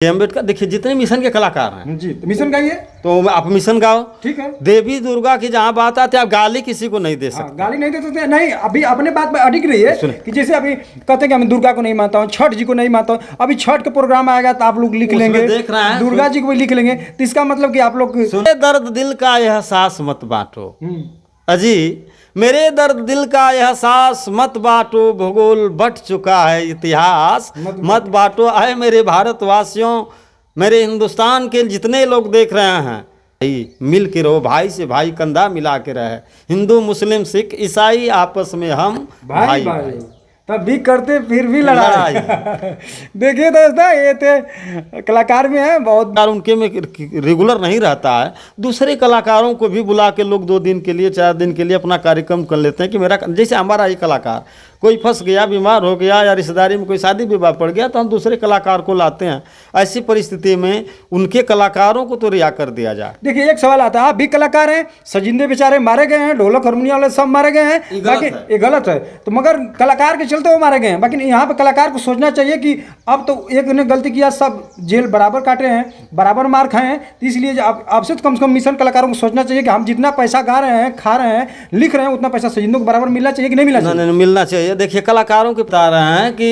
अम्बेडकर देखिए जितने मिशन के कलाकार हैं जी, तो मिशन गाइए। तो आप मिशन गाओ, ठीक है। देवी दुर्गा की जहाँ बात आती है आप गाली किसी को नहीं दे सकते। गाली नहीं दे सकते नहीं। अभी अपने बात में अड़िग रही है कि जैसे अभी कहते हैं कि मैं दुर्गा को नहीं मानता हूँ, छठ जी को नहीं मानता हूँ। अभी छठ का प्रोग्राम आएगा तो आप लोग लिख लेंगे, देख रहे हैं दुर्गा जी को भी लिख लेंगे। तो इसका मतलब कि आप लोग सुने दर्द दिल का एहसास मत बांटो अजी, मेरे दर्द दिल का एहसास मत बांटो, भूगोल बट चुका है इतिहास मत बांटो। आए मेरे भारतवासियों, मेरे हिंदुस्तान के जितने लोग देख रहे हैं, भाई मिल के रहो, भाई से भाई कंधा मिला के रहे। हिंदू मुस्लिम सिख ईसाई आपस में हम भाई भाई। तब भी करते फिर भी लड़ाई देखिए दोस्तों, ये थे कलाकार में है बहुत, उनके में रेगुलर नहीं रहता है। दूसरे कलाकारों को भी बुला के लोग 2 दिन के लिए 4 दिन के लिए अपना कार्यक्रम कर लेते हैं कि मेरा, जैसे हमारा ही कलाकार कोई फंस गया, बीमार हो गया या रिश्तेदारी में कोई शादी विवाह पड़ गया तो हम दूसरे कलाकार को लाते हैं। ऐसी परिस्थिति में उनके कलाकारों को तो रिहा कर दिया जाए। देखिए एक सवाल आता है, आप भी कलाकार हैं, सजिंदे बेचारे मारे गए हैं, ढोलक हारमोनियम वाले सब मारे गए हैं, बाकी ये गलत है। तो मगर कलाकार के चलते वो मारे गए हैं। बाकी यहाँ पे कलाकार को सोचना चाहिए कि अब तो एक ने गलती किया, सब जेल बराबर काटे हैं, बराबर मार खाए हैं। तो इसलिए आपसे तो कम से कम मिशन कलाकारों को सोचना चाहिए कि हम जितना पैसा गा रहे हैं, खा रहे हैं, लिख रहे हैं, उतना पैसा सजिंदों को बराबर मिलना चाहिए कि नहीं मिलना चाहिए? मिलना चाहिए। देखिए कलाकारों के बता रहे हैं कि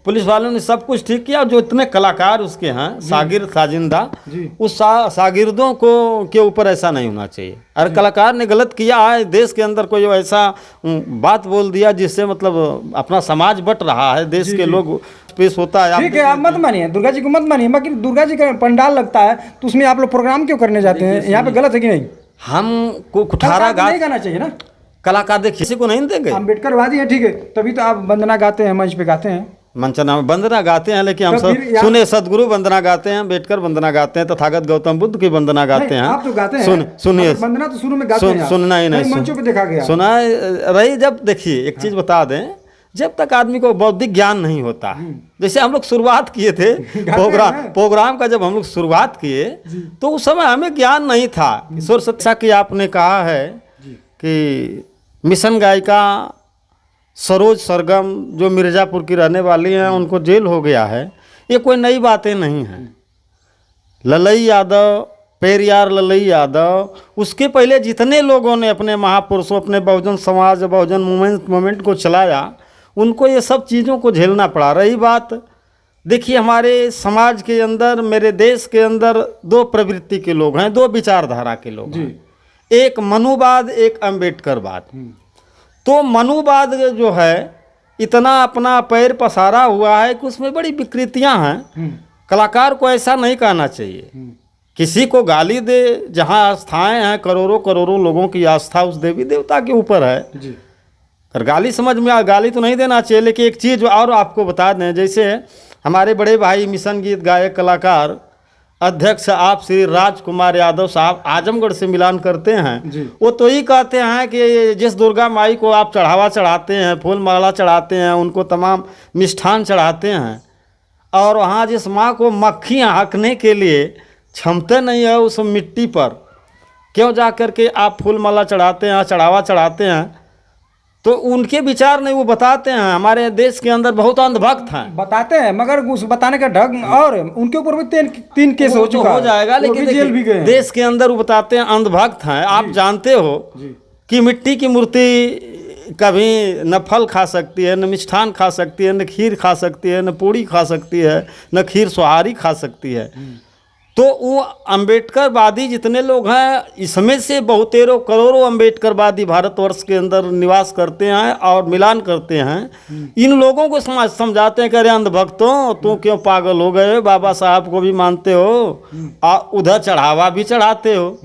पुलिस वालों ने सब कुछ ठीक किया, जो इतने कलाकार उसके हैं शागिर्द साजिंदा, उस शागिर्दों को के ऊपर ऐसा नहीं होना चाहिए। अगर कलाकार ने गलत किया है, देश के अंदर कोई ऐसा बात बोल दिया जिससे मतलब अपना समाज बट रहा है, देश के लोग पेश होता है, ठीक है आप मत मानिए, दुर्गा जी को मत मानिए, बाकी दुर्गा जी का पंडाल लगता है तो उसमें आप लोग प्रोग्राम क्यों करने जाते हैं? यहाँ पे गलत है कि नहीं? हमको कुठारा नहीं गाना चाहिए ना, कलाकार देख किसी को नहीं देंगे। अम्बेडकर वादी है, ठीक है, तभी तो आप वंदना गाते हैं, मंच पे गाते हैं, मंचना में वंदना गाते हैं। लेकिन हम सब सुने सदगुरु वंदना गाते हैं, अम्बेडकर वंदना गाते हैं, तथागत गौतम बुद्ध की वंदना गाते हैं। आप तो गाते हैं, सुनिए वंदना तो शुरू में गाते हैं, सुनना ही नहीं, मंचों पे देखा गया सुना रही। जब देखिए एक चीज बता दें, जब तक आदमी को बौद्धिक ज्ञान नहीं होता, जैसे हम लोग शुरुआत किए थे प्रोग्राम का, जब हम लोग शुरुआत किए तो उस समय हमें ज्ञान नहीं था। ईश्वर सत्या की आपने कहा है कि मिशन गायिका सरोज सरगम जो मिर्ज़ापुर की रहने वाली हैं, उनको जेल हो गया है, ये कोई नई बातें नहीं हैं। ललई यादव, पेरियार ललई यादव, उसके पहले जितने लोगों ने अपने महापुरुषों, अपने बहुजन समाज, बहुजन मूवमेंट को चलाया, उनको ये सब चीज़ों को झेलना पड़ा। रही बात, देखिए हमारे समाज के अंदर, मेरे देश के अंदर 2 प्रवृत्ति के लोग हैं, 2 विचारधारा के लोग हैं, एक मनुवाद, एक अम्बेडकरवाद। तो मनुवाद जो है इतना अपना पैर पसारा हुआ है कि उसमें बड़ी विकृतियां हैं। कलाकार को ऐसा नहीं कहना चाहिए, किसी को गाली दे, जहां आस्थाएं हैं, करोड़ों करोड़ों लोगों की आस्था उस देवी देवता के ऊपर है, और गाली समझ में गाली तो नहीं देना चाहिए। लेकिन एक चीज़ और आपको बता दें, जैसे हमारे बड़े भाई मिशन गीत गायक कलाकार अध्यक्ष आप श्री राजकुमार यादव साहब आजमगढ़ से मिलान करते हैं, वो तो ही कहते हैं कि जिस दुर्गा माई को आप चढ़ावा चढ़ाते हैं, फूल माला चढ़ाते हैं, उनको तमाम मिष्ठान चढ़ाते हैं, और वहाँ जिस माँ को मक्खियाँ हाँकने के लिए क्षमता नहीं है उस मिट्टी पर, क्यों जा कर के आप फूल माला चढ़ाते हैं, चढ़ावा चढ़ाते हैं? तो उनके विचार नहीं, वो बताते हैं हमारे देश के अंदर बहुत अंधभक्त हैं, बताते हैं, मगर उस बताने का ढंग, और उनके ऊपर भी 3 केस हो चुका हो जाएगा। लेकिन जेल भी गए, देश के अंदर वो बताते हैं अंधभक्त हैं। आप जानते हो कि मिट्टी की मूर्ति कभी न फल खा सकती है, न मिष्ठान खा सकती है, न खीर खा सकती है, न पूड़ी खा सकती है, न खीर सोहारी खा सकती है। तो वो अम्बेडकरवादी जितने लोग हैं, इसमें से बहुतेरों करोड़ों अम्बेडकरवादी भारतवर्ष के अंदर निवास करते हैं और मिलान करते हैं। इन लोगों को समझाते हैं कि अरे अंधभक्तों, तुम क्यों पागल हो गए, बाबा साहब को भी मानते हो और उधर चढ़ावा भी चढ़ाते हो,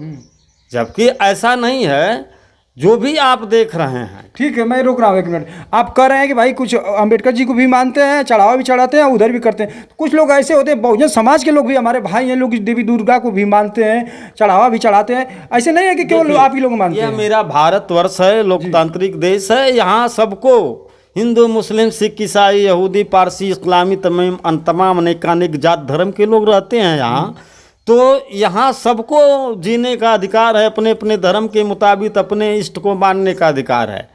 जबकि ऐसा नहीं है। जो भी आप देख रहे हैं, ठीक है, मैं रोक रहा हूँ 1 मिनट। आप कह रहे हैं कि भाई कुछ अंबेडकर जी को भी मानते हैं, चढ़ावा भी चढ़ाते हैं, उधर भी करते हैं। कुछ लोग ऐसे होते हैं, बहुजन समाज के लोग भी, हमारे भाई हैं, लोग देवी दुर्गा को भी मानते हैं, चढ़ावा भी चढ़ाते हैं। ऐसे नहीं है कि केवल आप ही लोग मानते हैं। यह मेरा भारतवर्ष है, लोकतांत्रिक देश है, यहाँ सबको, हिंदू मुस्लिम सिख ईसाई यहूदी पारसी इस्लामी तमाम अनेकानेक जात धर्म के लोग रहते हैं यहाँ। तो यहाँ सबको जीने का अधिकार है, अपने अपने धर्म के मुताबिक अपने इष्ट को मानने का अधिकार है।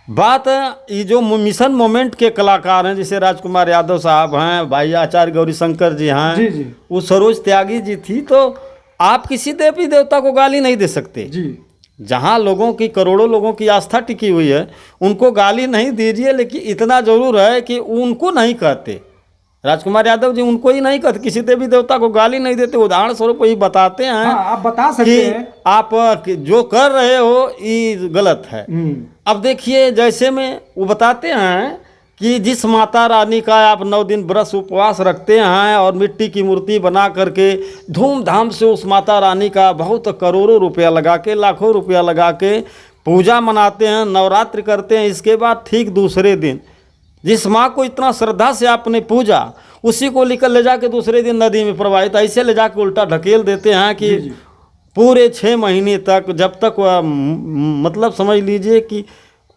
बात ये जो मिशन मोमेंट के कलाकार हैं, जैसे राजकुमार यादव साहब हैं, भाई आचार्य गौरीशंकर जी हैं, जी जी वो सरोज त्यागी जी थी, तो आप किसी देवी देवता को गाली नहीं दे सकते। जी जहाँ लोगों की, करोड़ों लोगों की आस्था टिकी हुई है, उनको गाली नहीं दीजिए, लेकिन इतना जरूर है कि उनको नहीं कहते। राजकुमार यादव जी उनको ही नहीं कहते, किसी देवी देवता को गाली नहीं देते, उदाहरण स्वरूप ही बताते हैं। हाँ, आप बता सकते कि हैं आप जो कर रहे हो ये गलत है। अब देखिए, जैसे में वो बताते हैं कि जिस माता रानी का आप 9 दिन व्रत उपवास रखते हैं और मिट्टी की मूर्ति बना करके धूमधाम से उस माता रानी का बहुत करोड़ों रुपया लगा के, लाखों रुपया लगा के पूजा मनाते हैं, नवरात्र करते हैं, इसके बाद ठीक दूसरे दिन जिस माँ को इतना श्रद्धा से आपने पूजा, उसी को लेकर ले जाके दूसरे दिन नदी में प्रवाहित, ऐसे ले जाके उल्टा ढकेल देते हैं कि पूरे 6 महीने तक, जब तक वह मतलब समझ लीजिए कि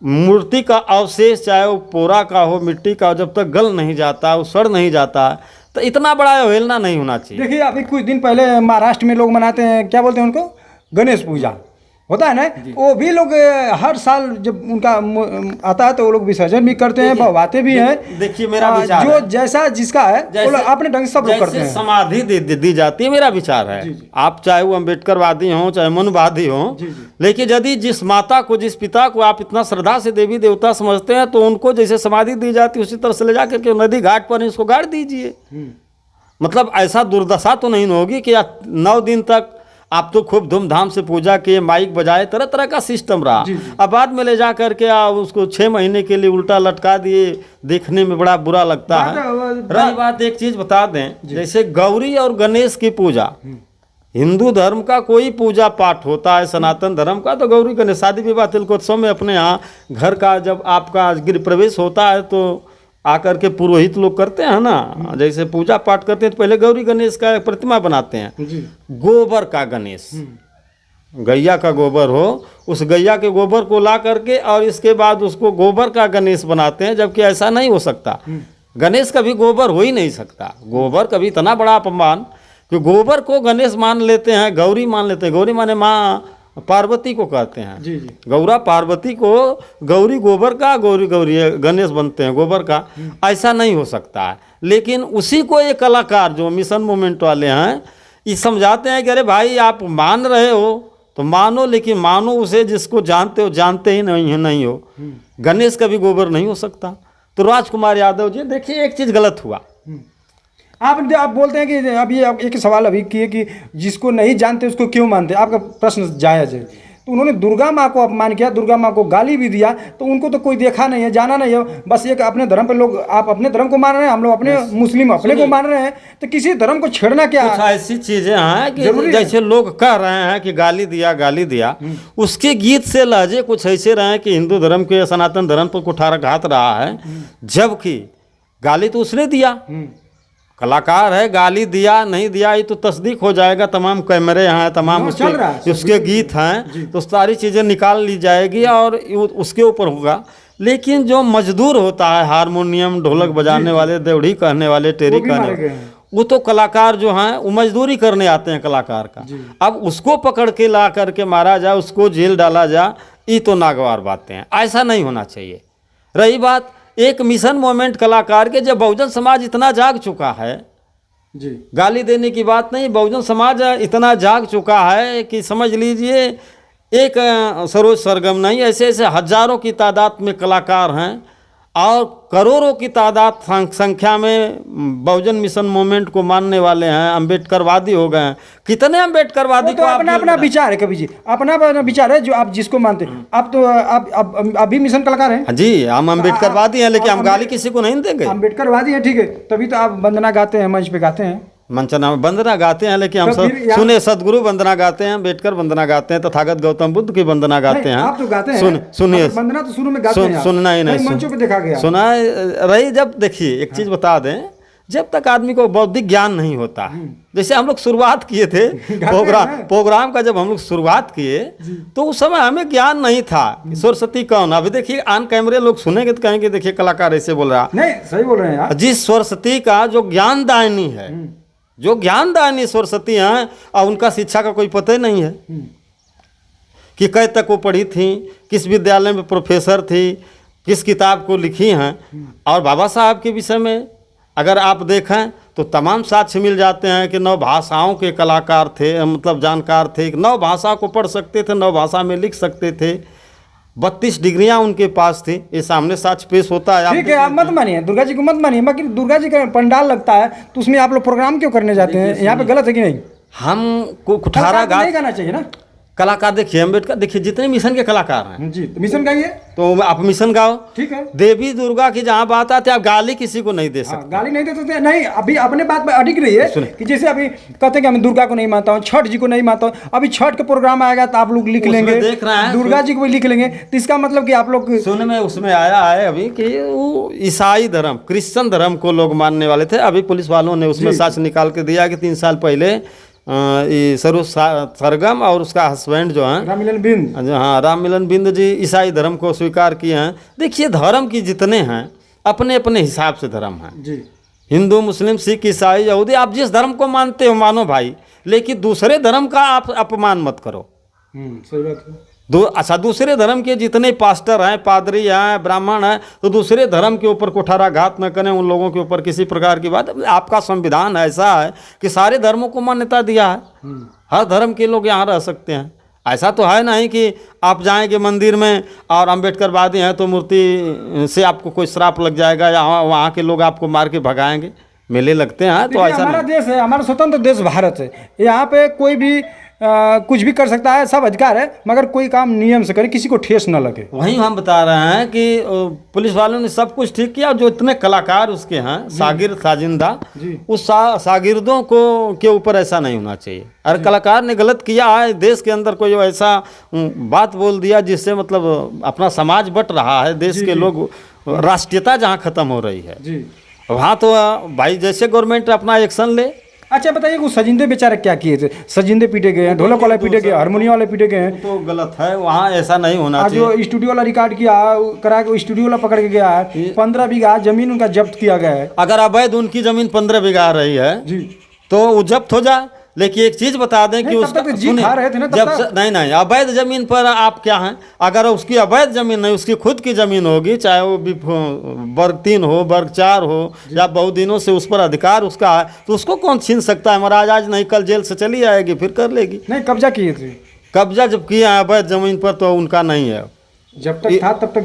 मूर्ति का अवशेष, चाहे वो पोरा का हो, मिट्टी का हो, जब तक गल नहीं जाता, वो सड़ नहीं जाता, तो इतना बड़ा अवहेलना नहीं होना चाहिए। देखिए, अभी कुछ दिन पहले महाराष्ट्र में लोग मनाते हैं, क्या बोलते हैं उनको, गणेश पूजा होता है ना, वो भी लोग हर साल जब उनका आता है तो वो लोग विसर्जन भी करते हैं, बहवाते भी हैं। देखिए, मेरा विचार जो जैसा जिसका है वो लोग अपने ढंग से सब लोग करते हैं। समाधि दी जाती है, मेरा विचार है। आप चाहे वो अम्बेडकरवादी हो, चाहे मनुवादी हो, लेकिन यदि जिस माता को, जिस पिता को आप इतना श्रद्धा से देवी देवता समझते हैं, तो उनको जैसे समाधि दी जाती है उसी तरह से ले जाकर के नदी घाट पर इसको गाड़ दीजिए। मतलब ऐसा दुर्दशा तो नहीं होगी कि 9 दिन तक आप तो खूब धूमधाम से पूजा किए, माइक बजाए, तरह तरह का सिस्टम रहा। अब बाद में ले जा करके आप उसको 6 महीने के लिए उल्टा लटका दिए, देखने में बड़ा बुरा लगता है। रही बात, एक चीज बता दें, जैसे गौरी और गणेश की पूजा, हिंदू धर्म का कोई पूजा पाठ होता है, सनातन धर्म का, तो गौरी गणेश शादी विवाह तिलकोत्सव में अपने यहाँ घर का जब आपका गृह प्रवेश होता है तो आकर के पुरोहित लोग करते हैं ना, जैसे पूजा पाठ करते हैं तो पहले गौरी गणेश का एक प्रतिमा बनाते हैं, गोबर का गणेश, गैया का गोबर हो, उस गैया के गोबर को ला करके और इसके बाद उसको गोबर का गणेश बनाते हैं, जबकि ऐसा नहीं हो सकता। गणेश कभी गोबर हो ही नहीं सकता। गोबर कभी इतना बड़ा अपमान कि गोबर को गणेश मान लेते हैं, गौरी मान लेते हैं। गौरी माने माँ पार्वती को कहते हैं। जी जी। गौरा पार्वती को, गौरी गोबर का, गौरी गणेश बनते हैं गोबर का। ऐसा नहीं हो सकता है। लेकिन उसी को ये कलाकार जो मिशन मूवमेंट वाले हैं ये समझाते हैं कि अरे भाई, आप मान रहे हो तो मानो, लेकिन मानो उसे जिसको जानते हो, जानते ही नहीं हो। गणेश का भी गोबर नहीं हो सकता। तो राजकुमार यादव जी, देखिए एक चीज़ गलत हुआ। आप बोलते हैं कि अभी आप एक सवाल अभी किए कि जिसको नहीं जानते उसको क्यों मानते, आपका प्रश्न जायज़ है। तो उन्होंने दुर्गा माँ को अपमान किया, दुर्गा माँ को गाली भी दिया, तो उनको तो कोई देखा नहीं है, जाना नहीं है। बस एक अपने धर्म पे लोग, आप अपने धर्म को मान रहे हैं, हम लोग अपने मुस्लिम अपने को मान रहे हैं, तो किसी धर्म को छेड़ना क्या है? कुछ ऐसी चीजें हैं कि जैसे लोग कह रहे हैं कि गाली दिया, उसके गीत से लहजे कुछ ऐसे रहे कि हिंदू धर्म के, सनातन धर्म पर कुठाराघात रहा है, जबकि गाली तो उसने दिया, कलाकार है, गाली दिया नहीं दिया ये तो तस्दीक हो जाएगा। तमाम कैमरे हैं, तमाम उसके गीत हैं, तो सारी चीज़ें निकाल ली जाएगी और उसके ऊपर होगा। लेकिन जो मजदूर होता है, हारमोनियम ढोलक बजाने वाले, देवड़ी कहने वाले, टेरी कहने वाले, वो तो कलाकार जो हैं वो मजदूरी करने आते हैं कलाकार का। अब उसको पकड़ के ला करके मारा जाए, उसको जेल डाला जाए, ये तो नागवार बातें हैं। ऐसा नहीं होना चाहिए। रही बात एक मिशन मोमेंट कलाकार के, जब बहुजन समाज इतना जाग चुका है जी, गाली देने की बात नहीं, बहुजन समाज इतना जाग चुका है कि समझ लीजिए एक सरोज सरगम नहीं, ऐसे ऐसे हजारों की तादाद में कलाकार हैं और करोड़ों की तादाद संख्या में बहुजन मिशन मूवमेंट को मानने वाले हैं। अम्बेडकरवादी हो गए हैं। कितने अम्बेडकरवादी तो अपना अपना विचार है, कभी जी अपना अपना विचार है, जो आप जिसको मानते हैं। आप तो आप अभी मिशन कलाकार हैं जी, हम अम्बेडकरवादी हैं, लेकिन हम गाली किसी को नहीं देंगे। अम्बेडकरवादी है, ठीक है, तभी तो आप वंदना गाते हैं, मंच पे गाते हैं, मंचना वंदना गाते हैं, लेकिन हम सब सुने सदगुरु वंदना गाते हैं, अम्बेडकर वंदना गाते हैं, तथागत गौतम बुद्ध की वंदना गाते हैं। आप तो गाते हैं, सुनिए, वंदना तो शुरू में गाते हैं, सुनना ही नहीं, मंचों पे देखा गया, सुना रही। जब देखिए एक चीज बता दें, जब तक आदमी को बौद्धिक ज्ञान नहीं होता, जैसे हम लोग शुरुआत किए थे प्रोग्राम का, जब हम लोग शुरुआत किए तो उस समय हमें ज्ञान नहीं था सरस्वती कौन। अभी देखिए ऑन कैमरे लोग सुनेंगे तो कहेंगे देखिए कलाकार ऐसे बोल रहा। नहीं, सही बोल रहे हैं यार। जिस सरस्वती का जो ज्ञानदायिनी है, जो ज्ञानदायिनी सरस्वती हैं, और उनका शिक्षा का कोई पता ही नहीं है कि कै तक वो पढ़ी थी, किस विद्यालय में प्रोफेसर थी, किस किताब को लिखी हैं। और बाबा साहब के विषय में अगर आप देखें तो तमाम साक्ष्य मिल जाते हैं कि 9 भाषाओं के कलाकार थे, मतलब जानकार थे, 9 भाषा को पढ़ सकते थे, 9 भाषा में लिख सकते थे, 32 डिग्रियां उनके पास थी। ये सामने साक्ष्य पेश होता है। ठीक है, आप मत मानिए दुर्गा जी को, मत मानिए, बाकी दुर्गा जी का पंडाल लगता है तो उसमें आप लोग प्रोग्राम क्यों करने जाते हैं? यहाँ पे गलत है कि नहीं? हम को कुठारा कलाकार नहीं घाट गाना चाहिए ना। कलाकार देखिए, अम्बेडकर देखिए, जितने मिशन के कलाकार हैं जी, तो मिशन गाइए। तो आप मिशन गाओ। ठीक है, देवी दुर्गा की जहाँ बात आती है, आप गाली किसी को नहीं दे सकते। गाली नहीं दे सकते। नहीं, अभी अपने बात पे अडिग रही है कि जैसे अभी कहते हैं कि मैं दुर्गा को नहीं मानता हूँ, छठ जी को नहीं मानता हूँ। अभी छठ का प्रोग्राम आएगा तो आप लोग लिख लेंगे, देख रहे हैं दुर्गा जी को भी लिख लेंगे, तो इसका मतलब कि आप लोग सुन में उसमें आया है अभी कि वो ईसाई धर्म, क्रिश्चियन धर्म को लोग मानने वाले थे। अभी पुलिस वालों ने उसमें साक्ष्य निकाल के दिया कि 3 साल पहले ये सरगम और उसका हस्बैंड जो है राममिलन बिंद, हाँ राममिलन बिंद जी ईसाई धर्म को स्वीकार किए हैं। देखिए, धर्म की जितने हैं अपने अपने हिसाब से धर्म हैं जी, हिंदू, मुस्लिम, सिख, ईसाई, यहूदी। आप जिस धर्म को मानते हो मानो भाई, लेकिन दूसरे धर्म का आप अपमान मत करो। सही बात है। अच्छा, दूसरे धर्म के जितने पास्टर हैं, पादरी हैं, ब्राह्मण हैं, तो दूसरे धर्म के ऊपर कुठाराघात न करें, उन लोगों के ऊपर किसी प्रकार की बात। आपका संविधान ऐसा है कि सारे धर्मों को मान्यता दिया है, हर धर्म के लोग यहाँ रह सकते हैं। ऐसा तो है नहीं कि आप जाएंगे मंदिर में और अम्बेडकरवादी हैं तो मूर्ति से आपको कोई श्राप लग जाएगा या वहाँ के लोग आपको मार के भगाएंगे। मेले लगते हैं तो ऐसा हमारा देश है, हमारा स्वतंत्र देश भारत है। यहाँ पे कोई भी कुछ भी कर सकता है, सब अधिकार है, मगर कोई काम नियम से करे, किसी को ठेस न लगे। वहीं हम बता रहे हैं कि पुलिस वालों ने सब कुछ ठीक किया। जो इतने कलाकार उसके हैं, सागिर साजिंदा, उस सागिर्दों को के ऊपर ऐसा नहीं होना चाहिए। अगर कलाकार ने गलत किया है, देश के अंदर कोई ऐसा बात बोल दिया जिससे मतलब अपना समाज बट रहा है, देश के लोग, राष्ट्रीयता जहाँ खत्म हो रही है वहाँ तो भाई जैसे गवर्नमेंट अपना एक्शन ले। अच्छा बताइए, वो सजिंदे बेचारे क्या किए थे? सजिंदे पीटे गए हैं, ढोलक वाले पीटे गए, हारमोनियम वाले पीटे गए हैं, तो गलत है, वहाँ ऐसा नहीं होना चाहिए। जो स्टूडियो वाला रिकॉर्ड किया करा के स्टूडियो वाला पकड़ के गया है, 15 बीघा जमीन उनका जब्त किया गया है। अगर अवैध उनकी जमीन 15 बीघा आ रही है जी, तो वो जब्त हो जाए। लेकिन एक चीज बता दें कि उसका खा रहे थे ना जब नहीं अवैध जमीन पर आप क्या हैं, अगर उसकी अवैध जमीन नहीं, उसकी खुद की जमीन होगी, चाहे वो वर्ग 3 हो, वर्ग 4 हो, या बहुत दिनों से उस पर अधिकार उसका है, तो उसको कौन छीन सकता है? महाराज आज नहीं कल जेल से चली आएगी, फिर कर लेगी। नहीं, कब्जा किए थे। कब्जा जब किया है अवैध जमीन पर तो उनका नहीं है। जब तक था तब तक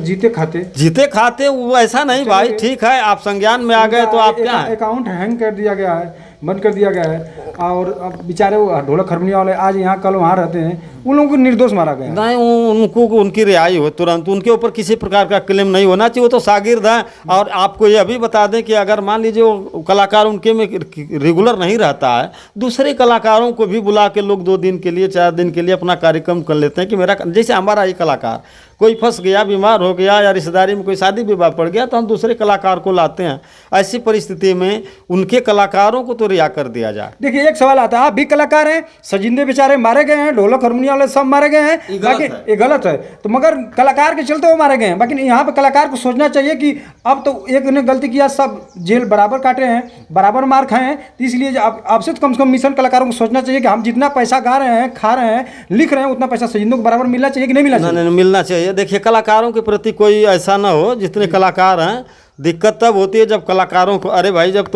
जीते खाते वो ऐसा नहीं भाई। ठीक है, आप संज्ञान में आ गए तो आप क्या है, अकाउंट हैंग कर दिया गया है, बंद कर दिया गया है। और अब बेचारे वो ढोलक हारमोनियम वाले आज यहाँ कल वहाँ रहते हैं, उन लोगों को निर्दोष मारा गया। नहीं, उनको उनकी रिहाई हो तुरंत, उनके ऊपर किसी प्रकार का क्लेम नहीं होना चाहिए। वो तो शागिर्द हैं। और आपको ये अभी बता दें कि अगर मान लीजिए वो कलाकार उनके में रेगुलर नहीं रहता है, दूसरे कलाकारों को भी बुला के लोग 2 दिन के लिए 4 दिन के लिए अपना कार्यक्रम कर लेते हैं कि मेरा, जैसे हमारा ये कलाकार कोई फंस गया, बीमार हो गया, या रिश्तेदारी में कोई शादी विवाह पड़ गया, तो हम दूसरे कलाकार को लाते हैं। ऐसी परिस्थिति में उनके कलाकारों को तो रिहा कर दिया जाए। देखिए, एक सवाल आता है, आप भी कलाकार हैं, सजिंदे बेचारे मारे गए हैं, ढोलक हारमोनियम वाले सब मारे गए हैं, बाकी ये गलत है। तो मगर कलाकार के चलते वो मारे गए हैं। बाकी यहाँ पे कलाकार को सोचना चाहिए कि अब तो एक ने गलती किया, सब जेल बराबर काटे हैं, बराबर मार खाए हैं, तो इसलिए आपसे तो कम से कम मिशन कलाकारों को सोचना चाहिए कि हम जितना पैसा गा रहे हैं, खा रहे हैं, लिख रहे हैं, उतना पैसा सजिंदों को बराबर मिलना चाहिए कि नहीं मिलना चाहिए? नहीं, मिलना चाहिए। देखिए, कलाकारों के प्रति कोई ऐसा ना हो, जितने कलाकार हैं, दिक्कत तब होती है जब कलाकारों को, अरे भाई जब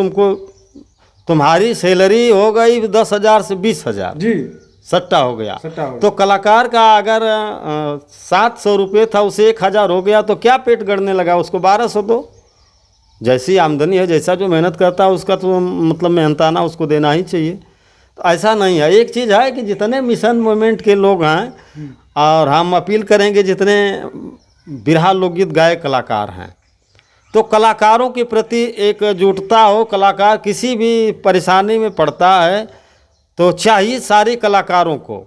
तुम्हारी सैलरी हो गई 10,000 से 20,000 जी, सट्टा हो गया, तो कलाकार का अगर 700 रुपये था उसे 1,000 हो गया, तो क्या पेट गड़ने लगा? उसको 1,200 दो। जैसी आमदनी है, जैसा जो मेहनत करता है उसका तो मतलब मेहनताना उसको देना ही चाहिए। तो ऐसा नहीं है। एक चीज़ है कि जितने मिशन मूवमेंट के लोग हैं, और हम अपील करेंगे जितने बिरहा लोकगीत गायक कलाकार हैं, तो कलाकारों के प्रति एकजुटता हो। कलाकार किसी भी परेशानी में पड़ता है तो चाहिए सारे कलाकारों को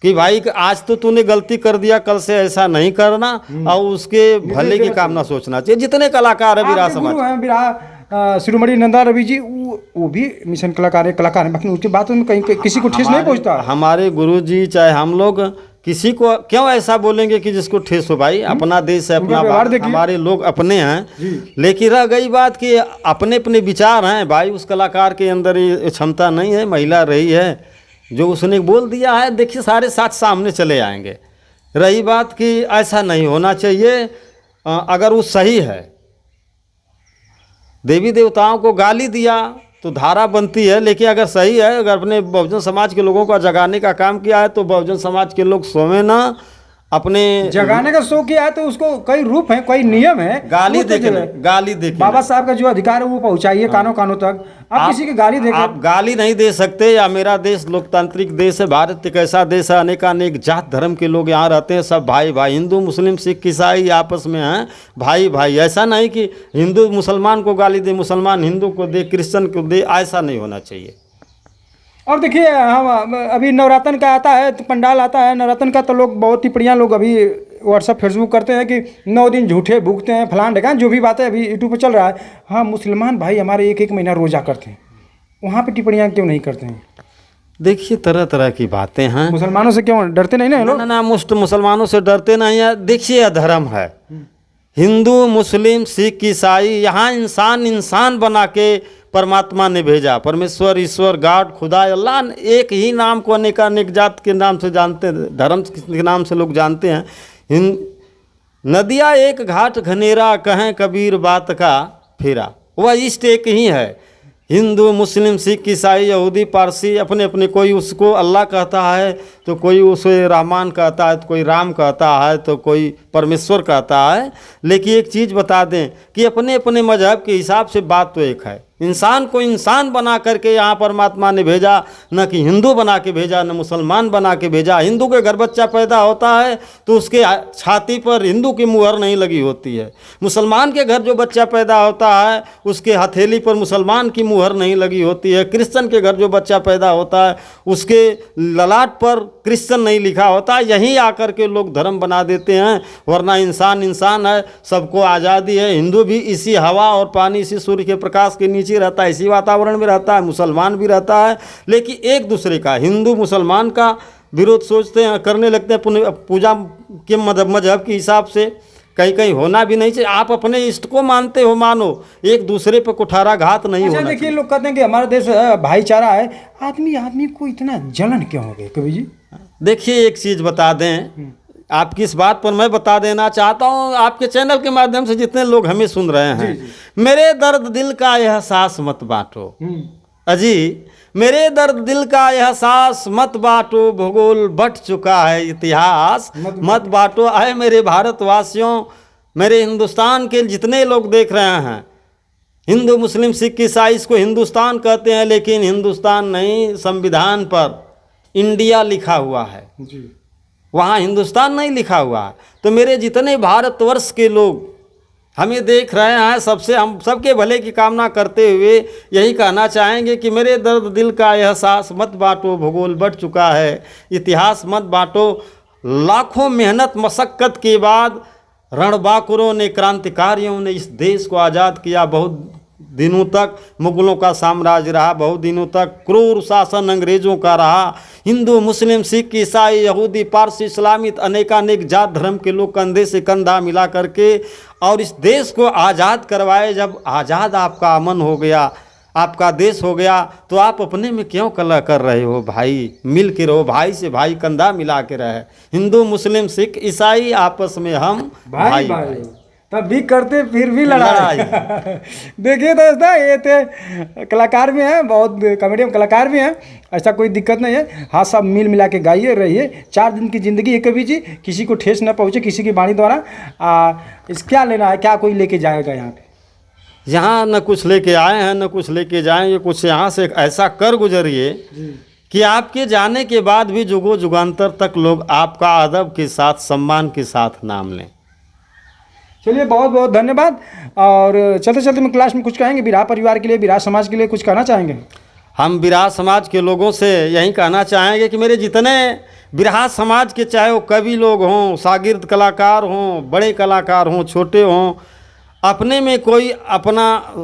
कि भाई आज तो तूने गलती कर दिया, कल से ऐसा नहीं करना, और उसके भले की कामना सोचना चाहिए। जितने कलाकार है बिरहा समाज, शिरोमणि नंदा रवि जी, वो भी मिशन कलाकार है, बाकी उनकी बातों में कहीं किसी को ठेस नहीं पहुंचता। हमारे गुरु जी, चाहे हम लोग, किसी को क्यों ऐसा बोलेंगे कि जिसको ठेस हो? भाई अपना देश है, अपना हमारे लोग अपने हैं। लेकिन रह गई बात कि अपने अपने विचार हैं भाई, उस कलाकार के अंदर ये क्षमता नहीं है, महिला रही है, जो उसने बोल दिया है, देखिए सारे साथ सामने चले आएंगे। रही बात कि ऐसा नहीं होना चाहिए, अगर वो सही है, देवी देवताओं को गाली दिया तो धारा बनती है, लेकिन अगर सही है, अगर अपने बहुजन समाज के लोगों को जगाने का काम किया है तो बहुजन समाज के लोग सोवे ना, अपने जगाने का शो किया है तो उसको कई रूप है, कई नियम है। गाली वो तो देके जो है, गाली देके बाबा साहब का जो अधिकार है वो पहुंचाइए कानों कानों तक। आप किसी की गाली देके आप गाली नहीं दे सकते। या मेरा देश लोकतांत्रिक देश है, भारत एक ऐसा देश है, अनेकानेक जात धर्म के लोग यहाँ रहते हैं, सब भाई भाई, हिंदू मुस्लिम सिख ईसाई आपस में हैं भाई भाई। ऐसा नहीं कि हिंदू मुसलमान को गाली दे, मुसलमान हिंदू को दे, क्रिश्चियन को दे, ऐसा नहीं होना चाहिए। और देखिए हम अभी नवरात्र का आता है तो पंडाल आता है, नवरात्र का तो लोग बहुत टिप्पणियाँ लोग अभी व्हाट्सअप फेसबुक करते हैं कि 9 दिन झूठे भूखते हैं, फलान ढकान जो भी बातें अभी यूट्यूब पर चल रहा है। हाँ, मुसलमान भाई हमारे 1-1 महीना रोजा करते हैं, वहाँ पे टिप्पणियाँ क्यों नहीं करते हैं? देखिए तरह तरह की बातें हैं। मुसलमानों से क्यों डरते नहीं ना ये लोग? ना मुसलमानों से डरते नहीं है। देखिए यह धर्म है, हिंदू मुस्लिम सिख ईसाई, यहाँ इंसान बना के परमात्मा ने भेजा। परमेश्वर, ईश्वर, गॉड, खुदा, अल्लाह, एक ही नाम को अनेकानेक जात के नाम से जानते हैं, धर्म के नाम से लोग जानते हैं। नदिया एक घाट घनेरा, कहें कबीर बात का फेरा। वह इष्ट एक ही है, हिंदू मुस्लिम सिख ईसाई यहूदी पारसी अपने अपने, कोई उसको अल्लाह कहता है तो कोई उसे रहमान कहता है, तो कोई राम कहता है, तो कोई परमेश्वर कहता है। लेकिन एक चीज़ बता दें कि अपने अपने मजहब के हिसाब से बात तो एक है। इंसान को इंसान बना करके यहाँ परमात्मा ने भेजा, न कि हिंदू बना के भेजा, न मुसलमान बना के भेजा। हिंदू के घर बच्चा पैदा होता है तो उसके छाती पर हिंदू की मुहर नहीं लगी होती है। मुसलमान के घर जो बच्चा पैदा होता है उसके हथेली पर मुसलमान की मुहर नहीं लगी होती है। क्रिश्चियन के घर जो बच्चा पैदा होता है उसके ललाट पर क्रिश्चियन नहीं लिखा होता। यहीं आकर के लोग धर्म बना देते हैं, वरना इंसान इंसान है, सबको आज़ादी है। हिंदू भी इसी हवा और पानी, इसी सूर्य के प्रकाश के नीचे रहता है, इसी वातावरण में रहता है, मुसलमान भी रहता है। लेकिन एक दूसरे का, हिंदू मुसलमान का विरोध सोचते हैं, करने लगते हैं पूजा के मजहब के हिसाब से। कहीं कहीं होना भी नहीं चाहिए। आप अपने इष्ट को मानते हो, मानो, एक दूसरे पर कुठाराघात नहीं होना। देखिए लोग कहते हैं कि हमारा देश भाईचारा है, आदमी को इतना जलन क्यों हो गया कवि जी? देखिए एक चीज़ बता दें आपकी, इस बात पर मैं बता देना चाहता हूँ आपके चैनल के माध्यम से जितने लोग हमें सुन रहे हैं, मेरे दर्द दिल का एहसास मत बांटो अजी, मेरे दर्द दिल का एहसास मत बांटो, भूगोल बट चुका है इतिहास मत बांटो। आए मेरे भारतवासियों, मेरे हिंदुस्तान के जितने लोग देख रहे हैं, हिंदू मुस्लिम सिख ईसाई इसको हिंदुस्तान कहते हैं, लेकिन हिंदुस्तान नहीं, संविधान पर इंडिया लिखा हुआ है जी, वहाँ हिंदुस्तान नहीं लिखा हुआ है। तो मेरे जितने भारतवर्ष के लोग हमें देख रहे हैं, सबसे हम सबके भले की कामना करते हुए यही कहना चाहेंगे कि मेरे दर्द दिल का एहसास मत बांटो, भूगोल बट चुका है इतिहास मत बांटो। लाखों मेहनत मशक्क़त के बाद रणबांकुरों ने, क्रांतिकारियों ने इस देश को आज़ाद किया। बहुत दिनों तक मुगलों का साम्राज्य रहा, बहुत दिनों तक क्रूर शासन अंग्रेज़ों का रहा। हिंदू मुस्लिम सिख ईसाई यहूदी पारसी इस्लामित अनेकानेक जात धर्म के लोग कंधे से कंधा मिला करके और इस देश को आज़ाद करवाए। जब आज़ाद आपका अमन हो गया, आपका देश हो गया, तो आप अपने में क्यों कलह कर रहे हो? भाई मिल के रहो, भाई से भाई कंधा मिला के रहे। हिंदू मुस्लिम सिख ईसाई आपस में हम भाई भाई तब भी करते फिर भी लड़ाई। देखिए दोस्तों, ये थे कलाकार भी हैं, बहुत कॉमेडियन कलाकार भी हैं, ऐसा कोई दिक्कत नहीं है। हाँ, सब मिल मिला के गाइए रहिए। 4 दिन की ज़िंदगी है कवि जी, किसी को ठेस न पहुँचे किसी की वाणी द्वारा। इस क्या लेना है, क्या कोई लेके जाएगा यहाँ पे? यहाँ न कुछ लेके आए हैं न कुछ लेके जाएंगे, कुछ यहाँ से ऐसा कर गुजरिए कि आपके जाने के बाद भी जुगो जुगांतर तक लोग आपका अदब के साथ, सम्मान के साथ नाम लें। चलिए, बहुत बहुत धन्यवाद। और चलते चलते मैं क्लास में कुछ कहेंगे बिरहा परिवार के लिए, बिरहा समाज के लिए कुछ कहना चाहेंगे? हम बिरहा समाज के लोगों से यही कहना चाहेंगे कि मेरे जितने बिरहा समाज के, चाहे वो कवि लोग हों, शागिर्द कलाकार हों, बड़े कलाकार हों, छोटे हों, अपने में कोई अपना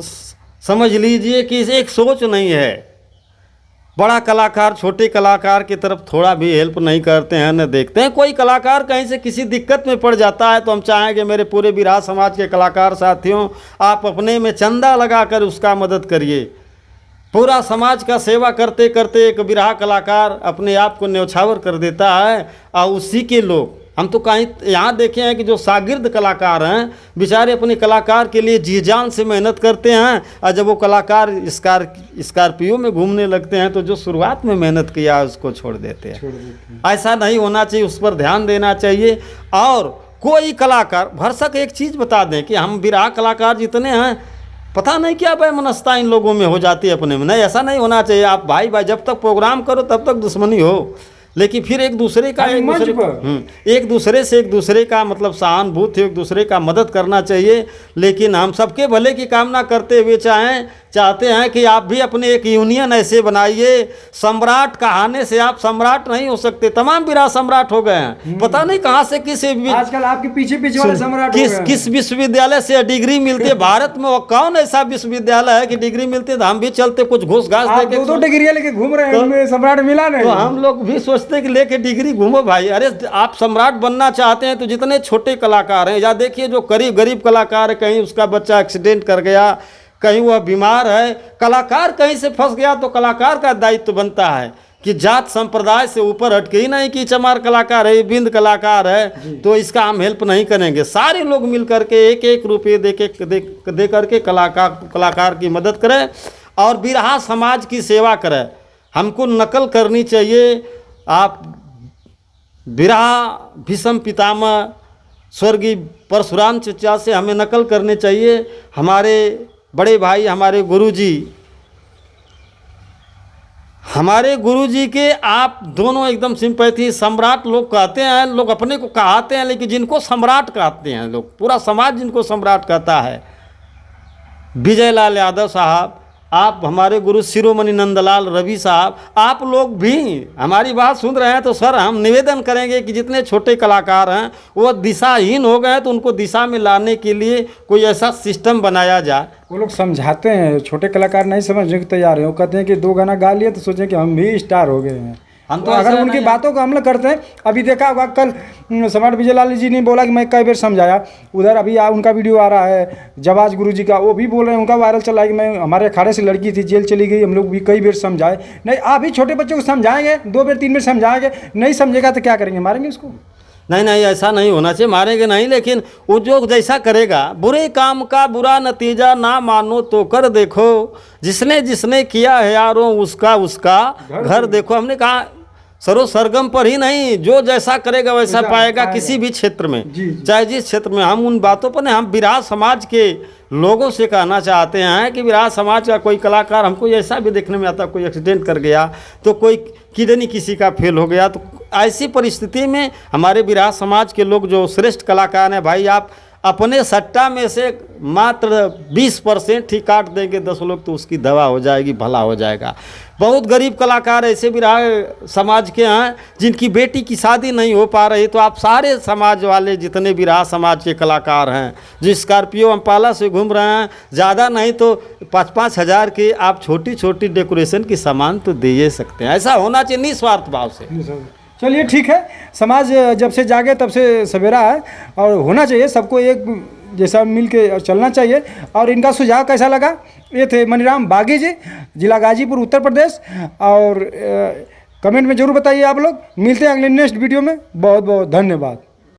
समझ लीजिए कि एक सोच नहीं है। बड़ा कलाकार छोटे कलाकार की तरफ थोड़ा भी हेल्प नहीं करते हैं, न देखते हैं। कोई कलाकार कहीं से किसी दिक्कत में पड़ जाता है तो हम चाहेंगे मेरे पूरे बिरहा समाज के कलाकार साथियों, आप अपने में चंदा लगाकर उसका मदद करिए। पूरा समाज का सेवा करते करते एक बिरहा कलाकार अपने आप को न्यौछावर कर देता है और उसी के लोग हम तो कहीं यहाँ देखे हैं कि जो शागिर्द कलाकार हैं बेचारे अपने कलाकार के लिए जी जान से मेहनत करते हैं, और जब वो कलाकार स्कॉर्पियो में घूमने लगते हैं तो जो शुरुआत में मेहनत किया है उसको छोड़ देते हैं। ऐसा नहीं होना चाहिए, उस पर ध्यान देना चाहिए। और कोई कलाकार भरसक एक चीज़ बता दें कि हम बिरहा कलाकार जितने हैं, पता नहीं क्या वैमनस्यता इन लोगों में हो जाती है अपने में। नहीं, ऐसा नहीं होना चाहिए। आप भाई भाई जब तक प्रोग्राम करो तब तक दुश्मनी हो, लेकिन फिर एक दूसरे का एक दूसरे से एक दूसरे का मतलब सहानुभूति, एक दूसरे का मदद करना चाहिए। लेकिन हम सबके भले की कामना करते हुए चाहते हैं कि आप भी अपने एक यूनियन ऐसे बनाइए। सम्राट कहाने से आप सम्राट नहीं हो सकते। तमाम बिरहा सम्राट हो गए हैं, पता नहीं कहाँ से आजकल आपके पीछे वाले सम्राट किस विश्वविद्यालय से डिग्री मिलती है। भारत में वो कौन ऐसा विश्वविद्यालय है कि डिग्री मिलती है तो हम भी चलते कुछ घूस घास देके 2 डिग्री लेके घूम रहे हैं, उनमें सम्राट मिला नहीं। तो हम लोग भी सोचते कि लेके डिग्री घूमो भाई। अरे आप सम्राट बनना चाहते हैं तो जितने छोटे कलाकार हैं, या देखिए जो गरीब कलाकार है, कहीं उसका बच्चा एक्सीडेंट कर गया, कहीं वह बीमार है, कलाकार कहीं से फंस गया, तो कलाकार का दायित्व बनता है कि जात संप्रदाय से ऊपर हटके ही नहीं कि चमार कलाकार है, बिंद कलाकार है तो इसका हम हेल्प नहीं करेंगे। सारे लोग मिल करके 1-1 रुपये दे करके कलाकार की मदद करें और बिरहा समाज की सेवा करें। हमको नकल करनी चाहिए। आप बिरहा भीष्म पितामह स्वर्गीय परशुराम चचा से हमें नकल करने चाहिए। हमारे बड़े भाई, हमारे गुरुजी के आप दोनों एकदम सिंपैथी। सम्राट लोग कहते हैं, लोग अपने को कहते हैं, लेकिन जिनको सम्राट कहते हैं लोग, पूरा समाज जिनको सम्राट कहता है, विजय लाल यादव साहब, आप हमारे गुरु शिरोमणि नंदलाल रवि साहब, आप लोग भी हमारी बात सुन रहे हैं तो सर हम निवेदन करेंगे कि जितने छोटे कलाकार हैं वो दिशाहीन हो गए तो उनको दिशा में लाने के लिए कोई ऐसा सिस्टम बनाया जाए। वो लोग समझाते हैं, छोटे कलाकार नहीं समझने को तैयार हैं। वो कहते हैं कि 2 गाना गा लिए तो सोचें कि हम भी स्टार हो गए हैं। हम तो अगर उनकी बातों का अमल करते हैं, अभी देखा होगा कल सम्राट विजयलाल जी ने बोला कि मैं कई बार समझाया, उधर अभी उनका वीडियो आ रहा है जवाज गुरु जी का, वो भी बोल रहे हैं, उनका वायरल चल रहा है कि मैं हमारे अखाड़े से लड़की थी जेल चली गई, हम लोग भी कई बार समझाए। नहीं, आप भी छोटे बच्चों को समझाएंगे, 2 बार 3 बार समझाएंगे, नहीं समझेगा तो क्या करेंगे, मारेंगे उसको? नहीं, ऐसा नहीं होना चाहिए, मारेंगे नहीं, लेकिन वो जो जैसा करेगा, बुरे काम का बुरा नतीजा ना मानो तो कर देखो, जिसने किया है यारों उसका घर देखो। हमने कहा सरो सरगम पर ही नहीं, जो जैसा करेगा वैसा पाएगा किसी भी क्षेत्र में, चाहे जिस क्षेत्र में। हम उन बातों पर नहीं, हम बिरहा समाज के लोगों से कहना चाहते हैं कि बिरहा समाज का कोई कलाकार, हमको ऐसा भी देखने में आता, कोई एक्सीडेंट कर गया तो कोई किडनी किसी का फेल हो गया, तो ऐसी परिस्थिति में हमारे बिरहा समाज के लोग जो श्रेष्ठ कलाकार हैं, भाई आप अपने सट्टा में से मात्र 20% ही काट देंगे 10 लोग तो उसकी दवा हो जाएगी, भला हो जाएगा। बहुत गरीब कलाकार ऐसे बिरहा समाज के हैं जिनकी बेटी की शादी नहीं हो पा रही, तो आप सारे समाज वाले जितने बिरहा समाज के कलाकार हैं जो स्कॉर्पियो अम्पाला से घूम रहे हैं, ज़्यादा नहीं तो 5-5 हज़ार के आप छोटी छोटी डेकोरेशन की सामान तो दे ही सकते हैं। ऐसा होना चाहिए निस्वार्थ भाव से। चलिए ठीक है, समाज जब से जागे तब से सवेरा है और होना चाहिए, सबको एक जैसा मिल के चलना चाहिए। और इनका सुझाव कैसा लगा? ये थे मनीराम बागी जी, जिला गाजीपुर, उत्तर प्रदेश। और कमेंट में ज़रूर बताइए आप लोग। मिलते हैं अगले नेक्स्ट वीडियो में। बहुत बहुत धन्यवाद।